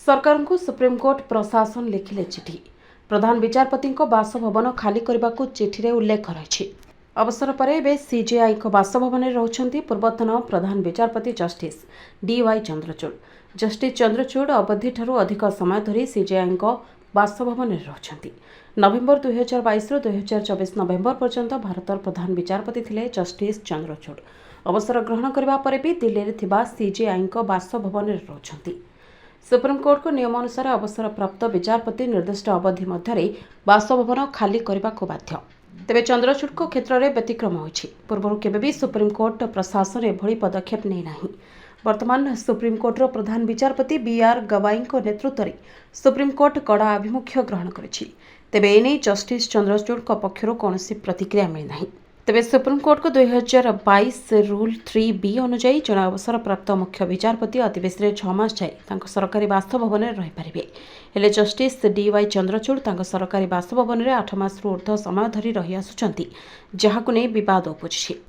सरकार को सुप्रीमकोर्ट प्रशासन लिखिले चिठी। प्रधान विचारपति बासभवन खाली करने को चिठी रे उल्लेख रही। अवसर पर एवं सीजेआई बासभवन रही पूर्वतन प्रधान विचारपति justice DY Chandrachud. Justice Chandrachud अवधि ठारू अधिक समय धरी सीजेआई बासभवन रही। नवेम्बर 2022 रु 2024 नवेम्बर पर्यंत भारतर प्रधान विचारपति थिले जस्टिस चंद्रचूड़। अवसर ग्रहण करने पर भी दिल्ली में सीजेआई बासभवन रही। सुप्रीमकोर्ट को नियम अनुसार अवसर प्राप्त विचारपति निर्दिष्ट अवधि मध्य बासभवन खाली करने को बाध्य। तेबे चंद्रचूड़ क्षेत्र में व्यतिक्रम होइछि। पूर्व केबे भी सुप्रीमकोर्ट प्रशासन एभली पदक्षेप नै नाही। वर्तमान सुप्रीमकोर्टर प्रधान विचारपति BR गवाई नेतृत्व में सुप्रीमकोर्ट कड़ा आभिमुख्य ग्रहण करिछि। तेबे एने जस्टिस चंद्रचूड़ पक्षरु कौनसी प्रतिक्रिया मिली नाही। तेबे सुप्रीमकोर्ट को 2022 रूल 3B अनुजाई जन अवसर प्राप्त मुख्य विचारपति अति बेसी 6 मास जाए सरकारी बासभवन रही पारे। हेले जस्टिस DY चंद्रचूड़ सरकारी बासभवन 8 मास ऊर्ध्व समय धरी रही आसुचंती, जहाकु नै विवाद उपजिछि।